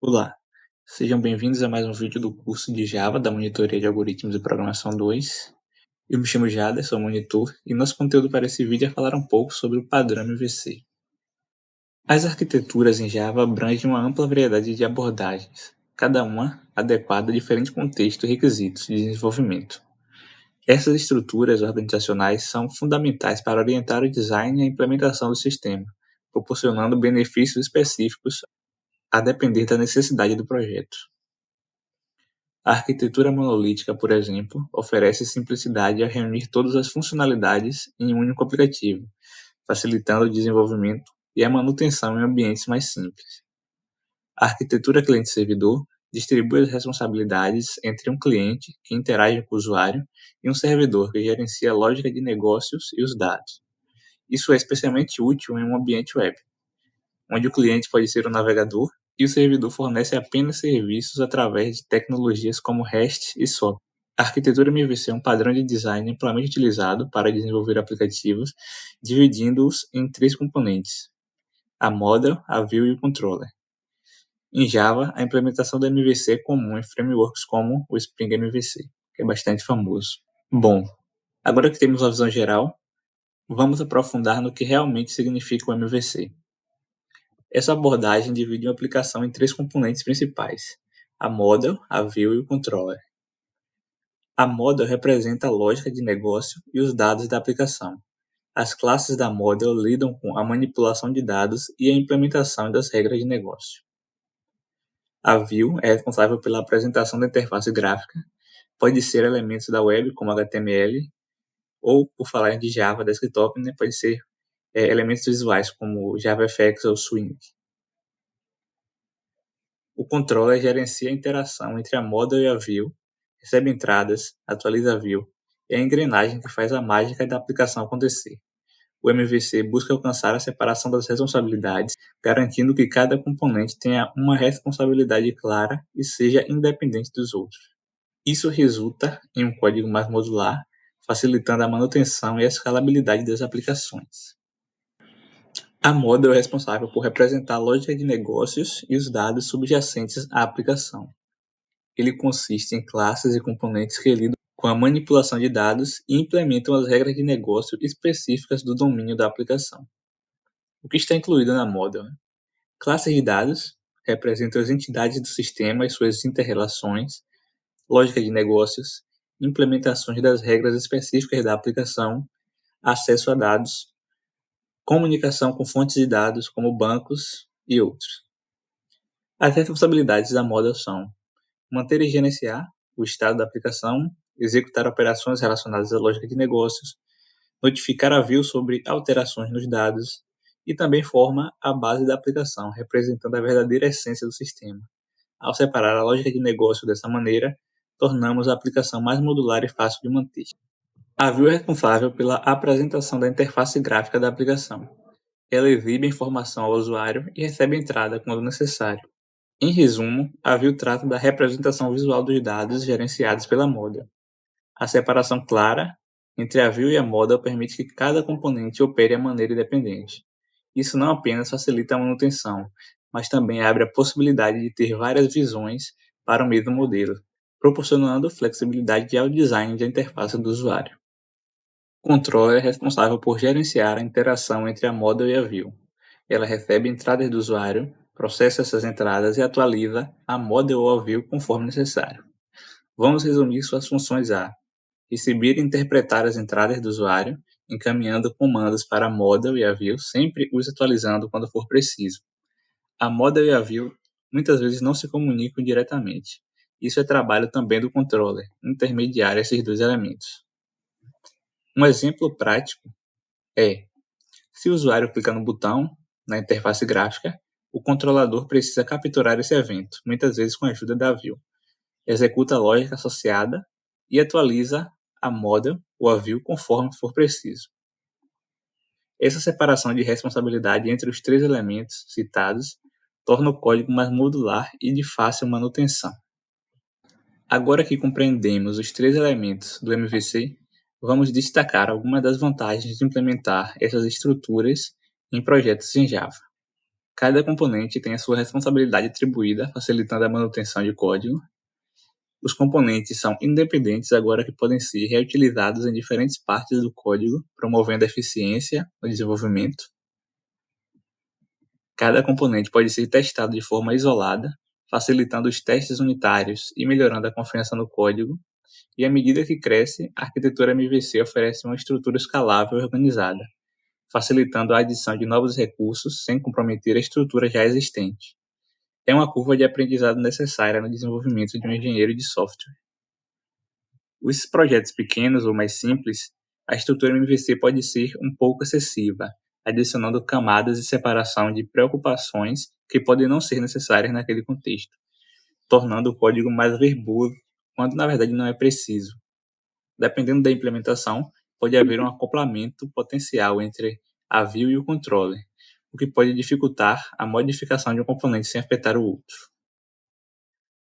Olá, sejam bem-vindos a mais um vídeo do curso de Java da Monitoria de Algoritmos e Programação 2. Eu me chamo Jader, sou monitor, e nosso conteúdo para esse vídeo é falar um pouco sobre o padrão MVC. As arquiteturas em Java abrangem uma ampla variedade de abordagens, cada uma adequada a diferentes contextos e requisitos de desenvolvimento. Essas estruturas organizacionais são fundamentais para orientar o design e a implementação do sistema, proporcionando benefícios específicos a depender da necessidade do projeto. A arquitetura monolítica, por exemplo, oferece simplicidade ao reunir todas as funcionalidades em um único aplicativo, facilitando o desenvolvimento e a manutenção em ambientes mais simples. A arquitetura cliente-servidor distribui as responsabilidades entre um cliente, que interage com o usuário, e um servidor, que gerencia a lógica de negócios e os dados. Isso é especialmente útil em um ambiente web, onde o cliente pode ser o navegador e o servidor fornece apenas serviços através de tecnologias como REST e SOAP. A arquitetura MVC é um padrão de design amplamente utilizado para desenvolver aplicativos, dividindo-os em três componentes: a model, a view e o controller. Em Java, a implementação da MVC é comum em frameworks como o Spring MVC, que é bastante famoso. Bom, agora que temos uma visão geral, vamos aprofundar no que realmente significa o MVC. Essa abordagem divide uma aplicação em três componentes principais: a model, a view e o controller. A model representa a lógica de negócio e os dados da aplicação. As classes da model lidam com a manipulação de dados e a implementação das regras de negócio. A view é responsável pela apresentação da interface gráfica, pode ser elementos da web como HTML, ou, por falar de Java Desktop, pode ser elementos visuais como JavaFX ou Swing. O controller gerencia a interação entre a model e a view, recebe entradas, atualiza a view, e é a engrenagem que faz a mágica da aplicação acontecer. O MVC busca alcançar a separação das responsabilidades, garantindo que cada componente tenha uma responsabilidade clara e seja independente dos outros. Isso resulta em um código mais modular, facilitando a manutenção e a escalabilidade das aplicações. A model é responsável por representar a lógica de negócios e os dados subjacentes à aplicação. Ele consiste em classes e componentes que lidam com a manipulação de dados e implementam as regras de negócio específicas do domínio da aplicação. O que está incluído na model? Classes de dados representam as entidades do sistema e suas interrelações, lógica de negócios, implementações das regras específicas da aplicação, acesso a dados, comunicação com fontes de dados como bancos e outros. As responsabilidades da model são manter e gerenciar o estado da aplicação, executar operações relacionadas à lógica de negócios, notificar a view sobre alterações nos dados e também forma a base da aplicação, representando a verdadeira essência do sistema. Ao separar a lógica de negócio dessa maneira, tornamos a aplicação mais modular e fácil de manter. A view é responsável pela apresentação da interface gráfica da aplicação. Ela exibe a informação ao usuário e recebe a entrada quando necessário. Em resumo, a view trata da representação visual dos dados gerenciados pela model. A separação clara entre a view e a model permite que cada componente opere de maneira independente. Isso não apenas facilita a manutenção, mas também abre a possibilidade de ter várias visões para o mesmo modelo, proporcionando flexibilidade ao design da interface do usuário. O controller é responsável por gerenciar a interação entre a model e a view. Ela recebe entradas do usuário, processa essas entradas e atualiza a model ou a view conforme necessário. Vamos resumir suas funções a: receber e interpretar as entradas do usuário, encaminhando comandos para a model e a view, sempre os atualizando quando for preciso. A model e a view muitas vezes não se comunicam diretamente. Isso é trabalho também do controller, intermediar esses dois elementos. Um exemplo prático é: se o usuário clica no botão na interface gráfica, o controlador precisa capturar esse evento, muitas vezes com a ajuda da view. Executa a lógica associada e atualiza a model ou a view conforme for preciso. Essa separação de responsabilidade entre os três elementos citados torna o código mais modular e de fácil manutenção. Agora que compreendemos os três elementos do MVC, vamos destacar algumas das vantagens de implementar essas estruturas em projetos em Java. Cada componente tem a sua responsabilidade atribuída, facilitando a manutenção de código. Os componentes são independentes agora que podem ser reutilizados em diferentes partes do código, promovendo a eficiência no desenvolvimento. Cada componente pode ser testado de forma isolada, facilitando os testes unitários e melhorando a confiança no código. E à medida que cresce, a arquitetura MVC oferece uma estrutura escalável e organizada, facilitando a adição de novos recursos sem comprometer a estrutura já existente. É uma curva de aprendizado necessária no desenvolvimento de um engenheiro de software. Os projetos pequenos ou mais simples, a estrutura MVC pode ser um pouco excessiva, adicionando camadas de separação de preocupações que podem não ser necessárias naquele contexto, tornando o código mais verboso, quando na verdade não é preciso. Dependendo da implementação, pode haver um acoplamento potencial entre a view e o controller, o que pode dificultar a modificação de um componente sem afetar o outro.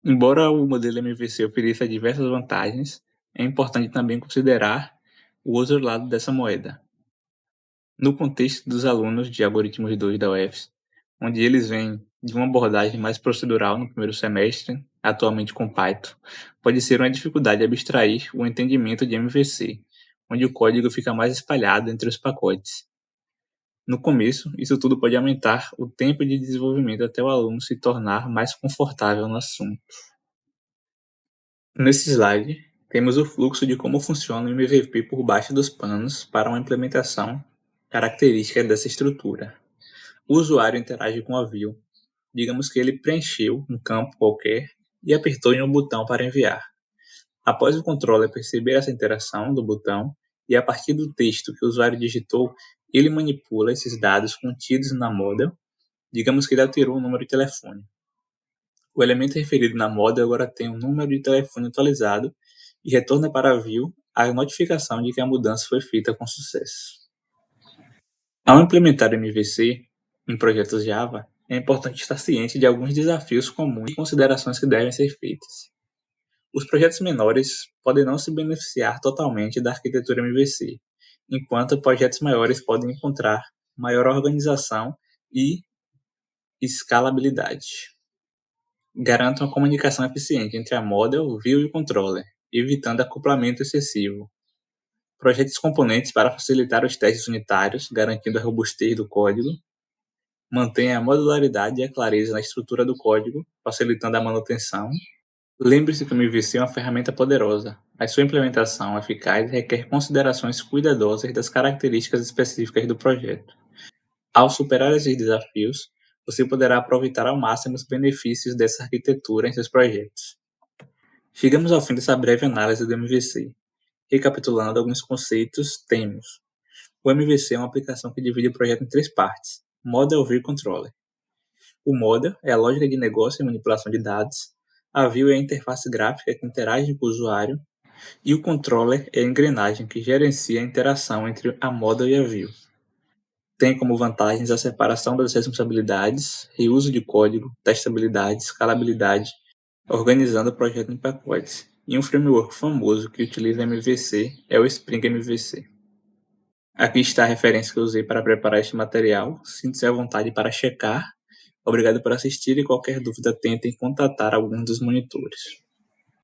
Embora o modelo MVC ofereça diversas vantagens, é importante também considerar o outro lado dessa moeda. No contexto dos alunos de algoritmos 2 da UFS, onde eles vêm de uma abordagem mais procedural no primeiro semestre, atualmente com Python, pode ser uma dificuldade abstrair o entendimento de MVC, onde o código fica mais espalhado entre os pacotes. No começo, isso tudo pode aumentar o tempo de desenvolvimento até o aluno se tornar mais confortável no assunto. Nesse slide, temos o fluxo de como funciona o MVP por baixo dos panos para uma implementação característica dessa estrutura. O usuário interage com a view. Digamos que ele preencheu um campo qualquer e apertou em um botão para enviar. Após o controller perceber essa interação do botão e a partir do texto que o usuário digitou, ele manipula esses dados contidos na model. Digamos que ele alterou o número de telefone. O elemento referido na model agora tem um número de telefone atualizado e retorna para a view a notificação de que a mudança foi feita com sucesso. Ao implementar o MVC em projetos Java, é importante estar ciente de alguns desafios comuns e considerações que devem ser feitas. Os projetos menores podem não se beneficiar totalmente da arquitetura MVC, enquanto projetos maiores podem encontrar maior organização e escalabilidade. Garanta uma comunicação eficiente entre a model, view e o controller, evitando acoplamento excessivo. Projete os componentes para facilitar os testes unitários, garantindo a robustez do código. Mantenha a modularidade e a clareza na estrutura do código, facilitando a manutenção. Lembre-se que o MVC é uma ferramenta poderosa, mas sua implementação eficaz requer considerações cuidadosas das características específicas do projeto. Ao superar esses desafios, você poderá aproveitar ao máximo os benefícios dessa arquitetura em seus projetos. Chegamos ao fim dessa breve análise do MVC. Recapitulando alguns conceitos, temos: o MVC é uma aplicação que divide o projeto em três partes: Model, View e Controller. O Model é a lógica de negócio e manipulação de dados, a View é a interface gráfica que interage com o usuário, e o Controller é a engrenagem que gerencia a interação entre a Model e a View. Tem como vantagens a separação das responsabilidades, reuso de código, testabilidade, escalabilidade, organizando o projeto em pacotes. E um framework famoso que utiliza MVC é o Spring MVC. Aqui está a referência que eu usei para preparar este material. Sinta-se à vontade para checar. Obrigado por assistir e qualquer dúvida tentem contatar algum dos monitores.